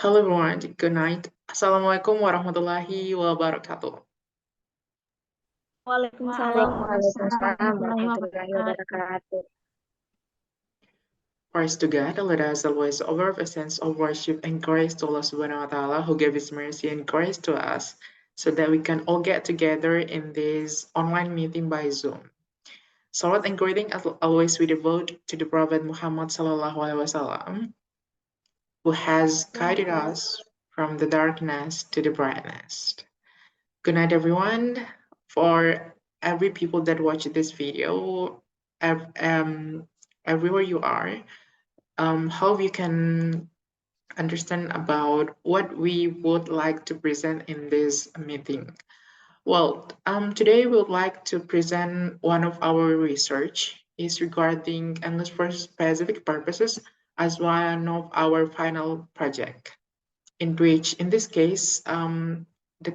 Hello everyone, good night. Assalamualaikum warahmatullahi wabarakatuh. Waalaikumsalam Waalaikumsalam warahmatullahi warahmatullahi wabarakatuh. wabarakatuh. First together, let us always offer a sense of worship and grace to Allah subhanahu wa ta'ala who gave his mercy and grace to us so that we can all get together in this online meeting by Zoom. Salawat and greeting as always we devote to the Prophet Muhammad sallallahu alaihi wasallam who has guided us from the darkness to the brightness. Good night, everyone. For every people that watch this video, everywhere you are, hope you can understand about what we would like to present in this meeting. Well, today we would like to present one of our research is regarding English for specific purposes as one of our final project, in which, in this case, the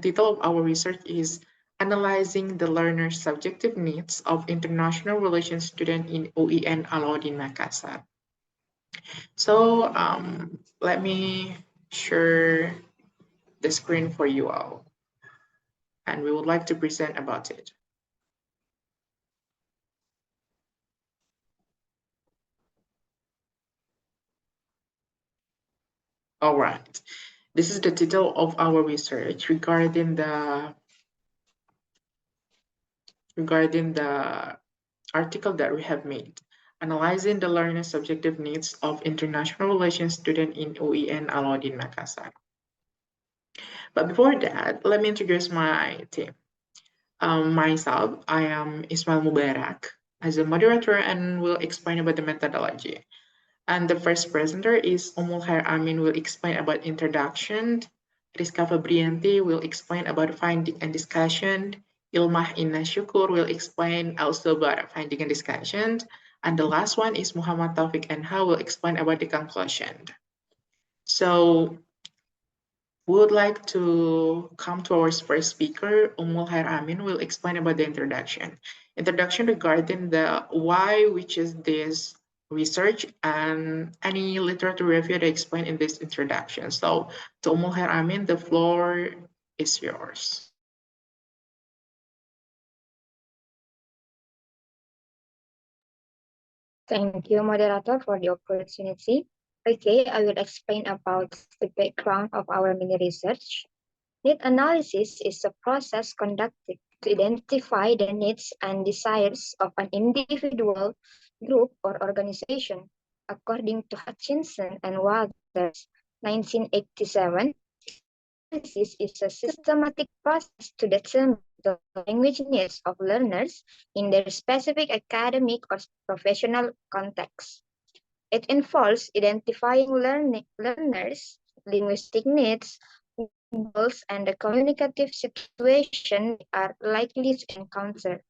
title of our research is Analyzing the Learner's Subjective Needs of International Relations Student in UIN Alauddin Makassar. So let me share the screen for you all, and we would like to present about it. All right, this is the title of our research regarding the article that we have made, Analyzing the Learner's Subjective Needs of International Relations Student in UIN Alauddin Makassar. But before that, let me introduce my team. Myself, I am Ismail Mubarak as a moderator and will explain about the methodology. And the first presenter is Ummul Amin will explain about introduction. Riska Febrianti will explain about finding and discussion. Ilmah Innas will explain also about finding and discussion. And the last one is Muhammad Taufik NH will explain about the conclusion. So we would like to come to our first speaker, Ummul Amin will explain about the introduction. Introduction regarding the why, which is this research and any literature review that explained in this introduction. So to Ummul Amin, the floor is yours. Thank you, moderator, for the opportunity. Okay, I will explain about the background of our mini research. Need analysis is a process conducted to identify the needs and desires of an individual, group, or organization. According to Hutchinson and Walters, 1987, analysis is a systematic process to determine the language needs of learners in their specific academic or professional context. It involves identifying learners' linguistic needs, goals, and the communicative situation they are likely to encounter.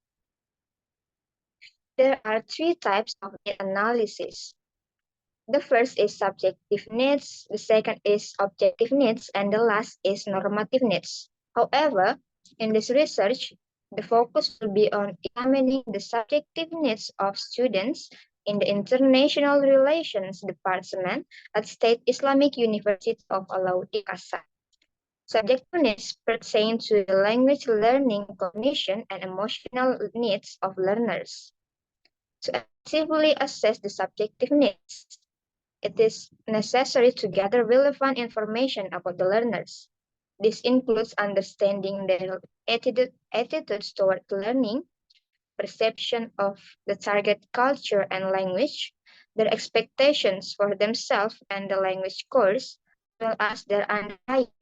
There are three types of need analysis. The first is subjective needs, the second is objective needs, and the last is normative needs. However, in this research, the focus will be on examining the subjective needs of students in the International Relations Department at State Islamic University of Alauddin Makassar. Subjective needs pertain to the language learning, cognition, and emotional needs of learners. To actively assess the subjective needs, it is necessary to gather relevant information about the learners. This includes understanding their attitudes toward learning, perception of the target culture and language, their expectations for themselves and the language course, as well as their underlying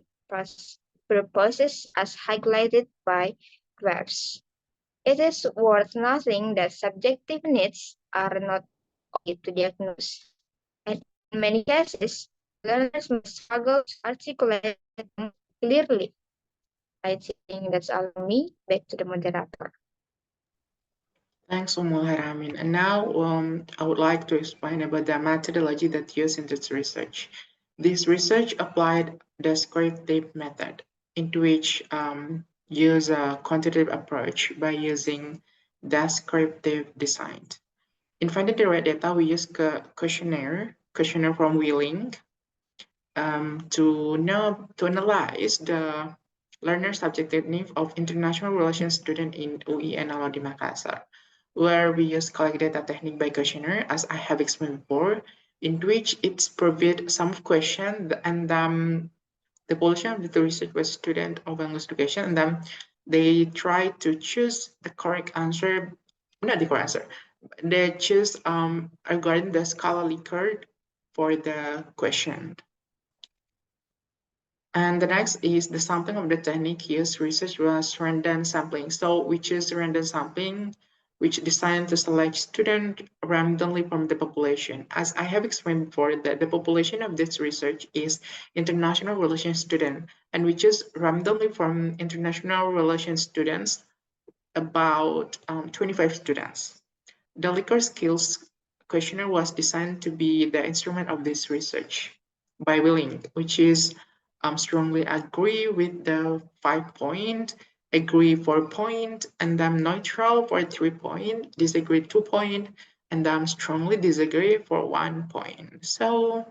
purposes as highlighted by graphs. It is worth noting that subjective needs are not easy to diagnose, and in many cases, learners must struggle to articulate them clearly. I think that's all from me. Back to the moderator. Thanks, Ummul Amin. And now I would like to explain about the methodology that used in this research. This research applied the descriptive method, into which use a quantitative approach by using descriptive design. In finding the right data, we use questionnaire from Wheeling, to analyze the learner subjective need of international relations student in UIN Alauddin Makassar, where we use collect data technique by questionnaire, as I have explained before, in which it's provide some question and the portion of the research was student of English education, and then they try to choose the correct answer, not the correct answer. They choose regarding the scholarly curve for the question. And the next is the sampling of the technique used research was random sampling. So we choose random sampling, which designed to select students randomly from the population. As I have explained before, that the population of this research is international relations student, and we choose randomly from international relations students about 25 students. The liquor skills questionnaire was designed to be the instrument of this research by Willing, which is strongly agree with the 5 point, agree 4 point, and then neutral for 3 point, disagree 2 point, and then strongly disagree for 1 point. So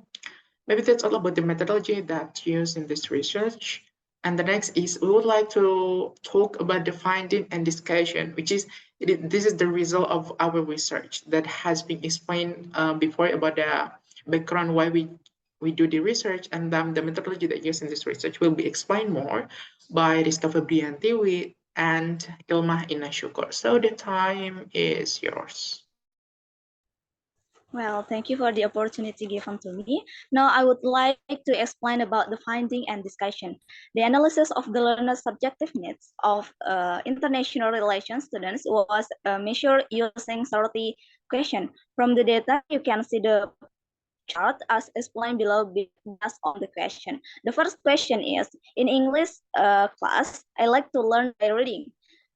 maybe that's all about the methodology that's used in this research. And the next is we would like to talk about the finding and discussion, which is this is the result of our research that has been explained before about the background why we do the research, and then the methodology that used in this research will be explained more by Riska Febrianti and Ilmah Innas. So the time is yours. Well, thank you for the opportunity given to me. Now, I would like to explain about the finding and discussion. The analysis of the learner's subjective needs of international relations students was measured using 30 questions. From the data, you can see the chart as explained below based on the question. The first question is, in English class, I like to learn by reading.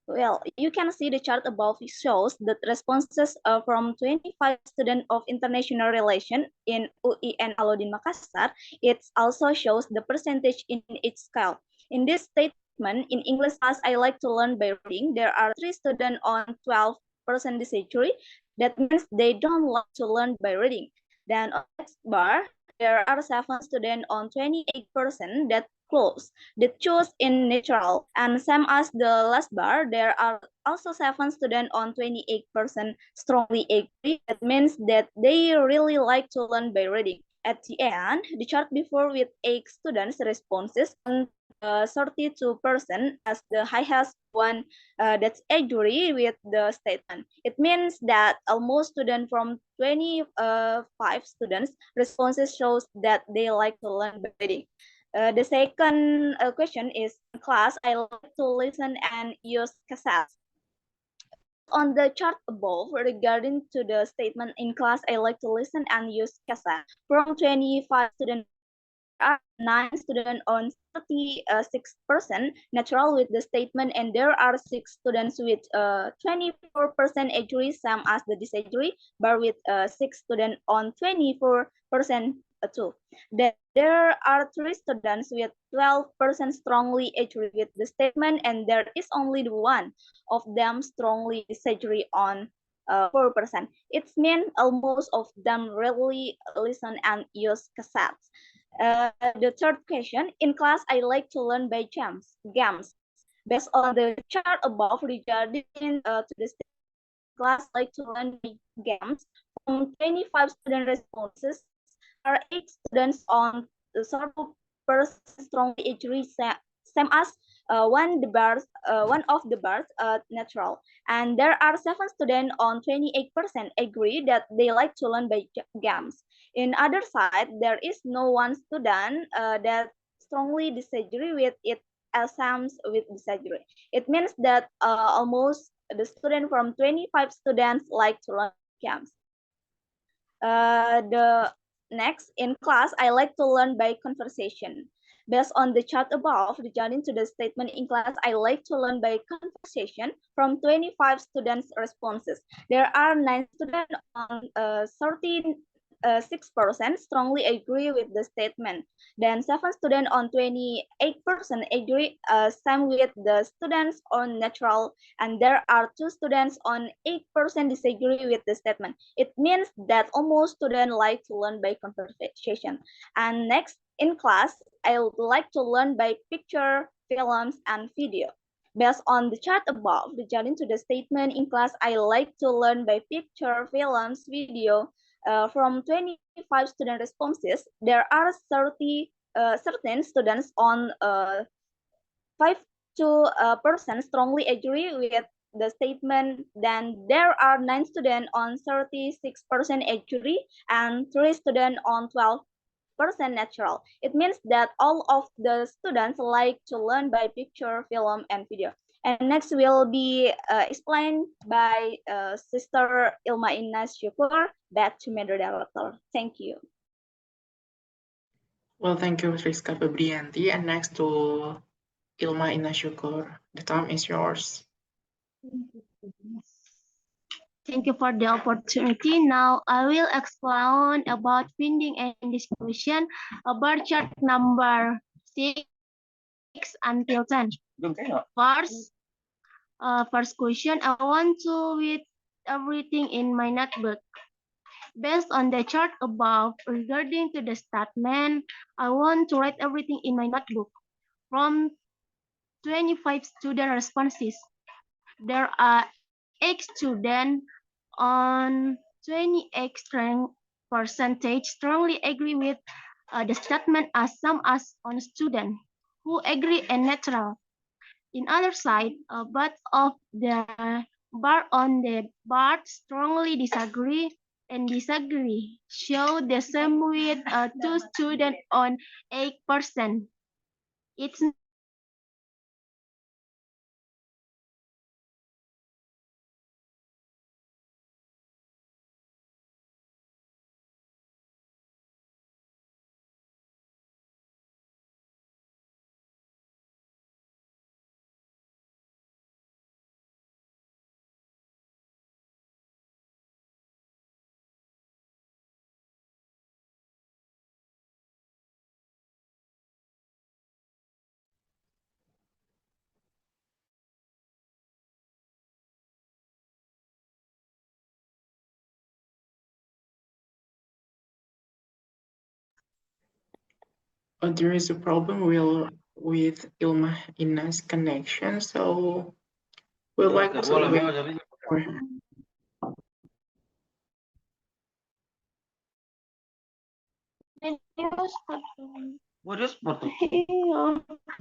Well, you can see the chart above shows that responses from 25 students of international relation in UIN Alauddin Makassar. It also shows the percentage in each scale. In this statement, in English class, I like to learn by reading. There are 3 students on 12% disagree. That means they don't like to learn by reading. Then on next bar, there are 7 students on 28% that close. They choose in neutral, and same as the last bar, there are also 7 students on 28% strongly agree. That means that they really like to learn by reading. At the end, the chart before with 8 students' responses and 32% as the highest one that's agree with the statement. It means that almost students from 25 students responses shows that they like to learn by reading. The second question is, in class, I like to listen and use cassettes. On the chart above, regarding to the statement in class, I like to listen and use cassette. From 25 students, there are 9 students on 36% natural with the statement, and there are 6 students with 24% agree, same as the disagree, but with 6 students on 24% too. Then there are 3 students with 12% strongly agree with the statement, and there is only one of them strongly disagree on 4%. It means almost of them really listen and use cassettes. The third question, in class, I like to learn by games. Based on the chart above regarding to the class, I like to learn by games. From 25 student responses, there are 8 students on the 30% strongly agree, same as one of the bars natural, and there are 7 students on 28% agree that they like to learn by games. In other side, there is no one student that strongly disagree with it as some with disagree. It means that almost the student from 25 students like to learn games. The next, in class, I like to learn by conversation. Based on the chart above, regarding to the statement in class, I like to learn by conversation. From 25 students' responses, there are 9 students on 13 6% strongly agree with the statement. Then 7 students on 28% agree, same with the students on natural, and there are 2 students on 8% disagree with the statement. It means that almost students like to learn by conversation. And next, in class, I would like to learn by picture, films, and video. Based on the chart above, regarding to the statement in class, I like to learn by picture, films, video. From 25 student responses, there are 30 certain students on 5 to percent strongly agree with the statement. Then there are 9 students on 36% agree and 3 students on 12% natural. It means that all of the students like to learn by picture, film, and video. And next will be explained by Sister Ilmah Innas Syukur. Back to Major Director. Thank you. Well, thank you, Riska Febrianti. And next to Ilmah Innas Syukur. The time is yours. Thank you for the opportunity. Now I will explain about finding and discussion about chart number 6 until 10. First question, I want to read everything in my notebook. Based on the chart above, regarding to the statement, I want to write everything in my notebook. From 25 student responses, there are 8 students on 28 percentage strongly agree with the statement as some as on student who agree and natural. In other side, but of the bar on the bar strongly disagree and disagree show the same with 2 students on 8%. It's There is a problem with Ilmah Innas connection, so we'd like to wait for her.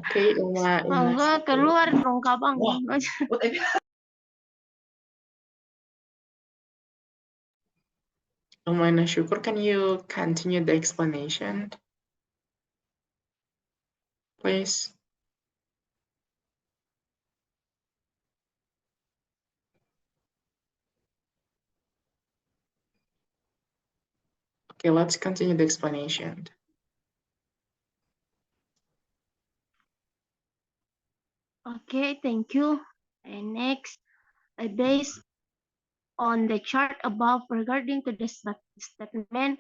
Okay, Ilmah Innas. enggak keluar dong kabang. Ilmah Innas Syukur, can you continue the explanation, please? Okay, let's continue the explanation. Okay, thank you. And next, based on the chart above regarding to the statement,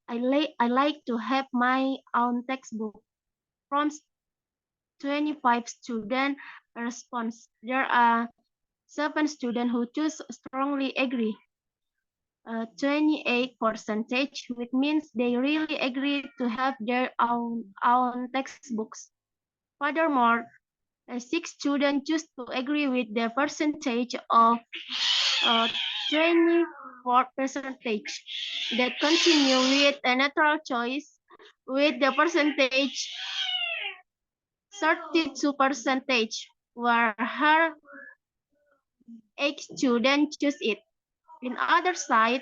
I like to have my own textbook. From 25 student response, there are 7 students who choose strongly agree. 28 percentage, which means they really agree to have their own textbooks. Furthermore, 6 students choose to agree with the percentage of 24 percentage that continue with a natural choice with the percentage 32 percentage where her 8 students choose it. In other side,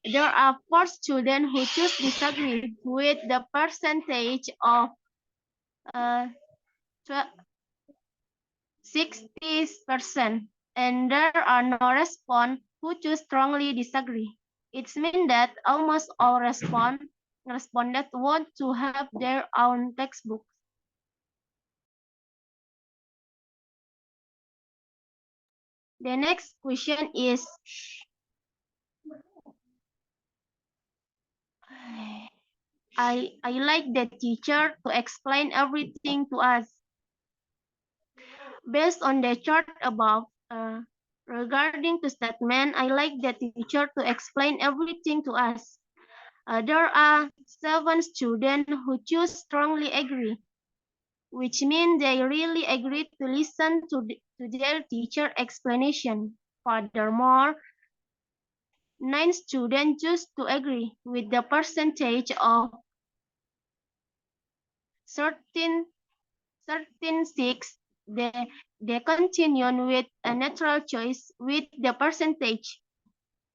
there are 4 students who choose disagree with the percentage of 60%, and there are no response who choose strongly disagree. It means that almost all respondents want to have their own textbook. The next question is, I like the teacher to explain everything to us. Based on the chart above, regarding the statement, I like the teacher to explain everything to us. There are 7 students who choose strongly agree, which means they really agree to listen to their teacher explanation. Furthermore, 9 students choose to agree with the percentage of 13.6. They continue with a natural choice with the percentage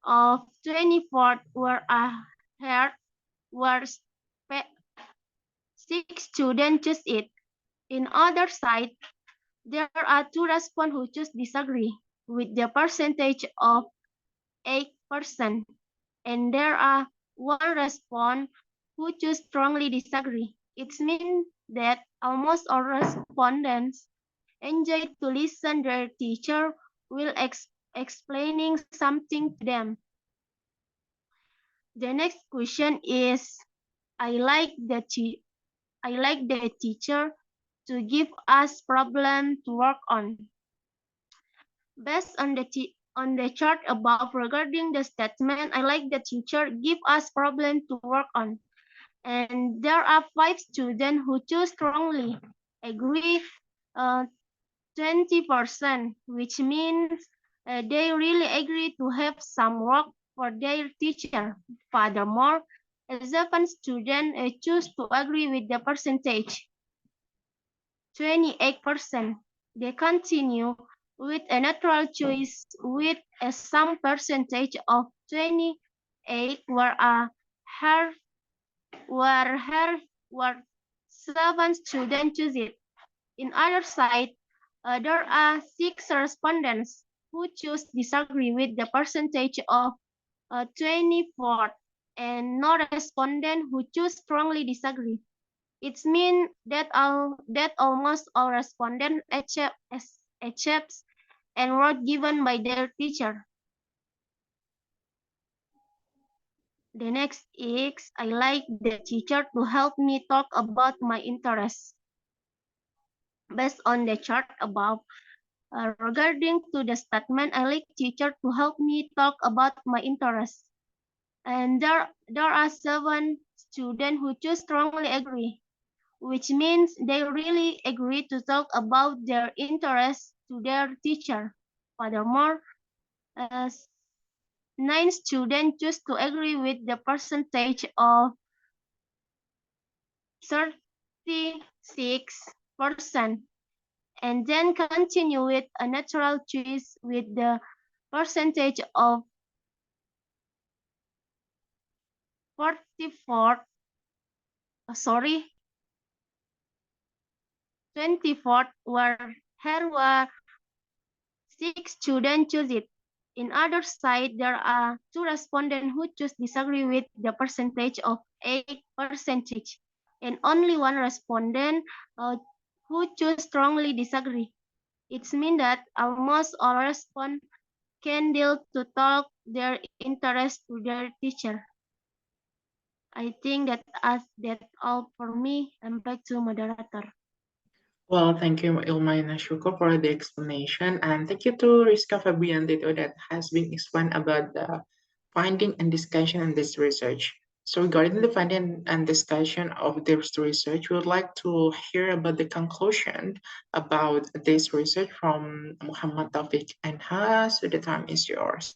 of 24, where a heart where 6 students choose it. In other side, there are 2 respondents who choose disagree with the percentage of 8%, and there are 1 respondent who choose strongly disagree. It means that almost all respondents enjoy to listen their teacher will explaining something to them. The next question is, I like the teacher to give us problem to work on. Based on the chart above regarding the statement, I like the teacher give us problem to work on. And there are 5 students who choose strongly agree 20%, which means they really agree to have some work for their teacher. Furthermore, 7 students choose to agree with the percentage, 28%. They continue with a natural choice with some percentage of 28, where where 7 students choose it. In other side, there are 6 respondents who choose disagree with the percentage of 24, and no respondent who choose strongly disagree. It means that almost all respondents accepts and were given by their teacher. The next is, I like the teacher to help me talk about my interests. Based on the chart above, regarding to the statement, I like teacher to help me talk about my interests. And there are 7 students who choose strongly agree, which means they really agree to talk about their interests to their teacher. Furthermore, 9 students choose to agree with the percentage of 36%, and then continue with a natural choice with the percentage of 24, 24, where here were 6 students choose it. In other side, there are 2 respondents who choose disagree with the percentage of 8%, and only 1 respondent who choose strongly disagree. It means that almost all respondents can deal to talk their interest to their teacher. I think that all for me. I'm back to moderator. Well, thank you, Ilmah Innas, for the explanation, and thank you to Riska Febrianti that has been explained about the finding and discussion in this research. So regarding the finding and discussion of this research, we would like to hear about the conclusion about this research from Muhammad Taufik NH. So the time is yours.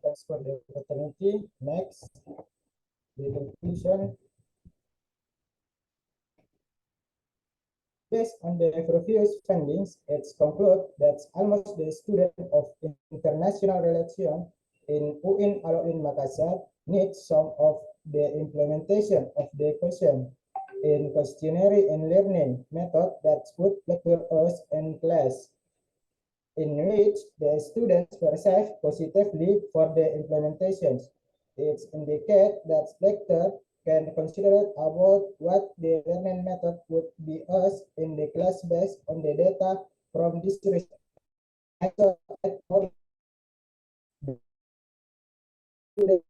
Thanks for the opportunity. Next, the conclusion. Based on the previous findings, it's concluded that almost the student of international relations in UIN Alauddin Makassar needs some of the implementation of the question in questionnaire and learning method that would lecture us in class, in which the students perceive positively for the implementations. It indicates that lecturer can consider about what the learning method would be used in the class based on the data from this research. students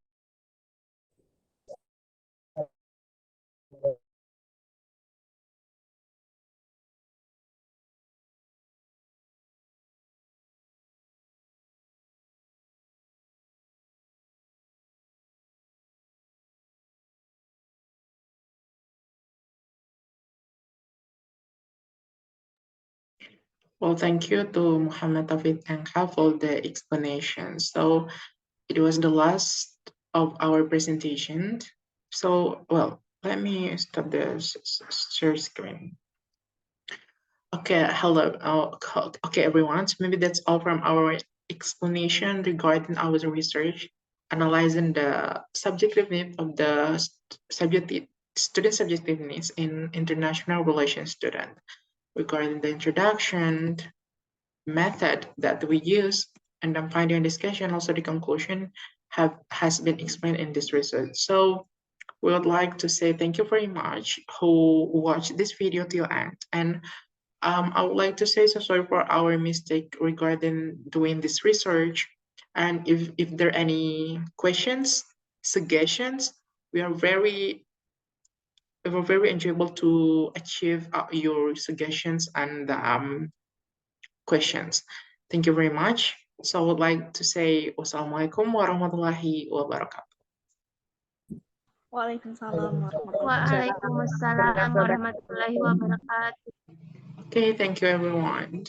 Well, thank you to Muhammad Taufik NH for the explanation. So it was the last of our presentation. So, well, let me stop the share screen. Okay, hello. Okay, everyone. So maybe that's all from our explanation regarding our research, analyzing the subjective need of the student subjective needs in international relations student, regarding the introduction, method that we use, and then finding discussion, also the conclusion has been explained in this research. So we would like to say thank you very much who watched this video till end. And I would like to say so sorry for our mistake regarding doing this research. And if there are any questions, suggestions, we are very it was very enjoyable to achieve your suggestions and questions. Thank you very much. So I would like to say wassalamualaikum warahmatullahi wabarakatuh. Waalaikumsalam warahmatullahi wabarakatuh. Waalaikumsalam warahmatullahi wabarakatuh. Okay, thank you everyone.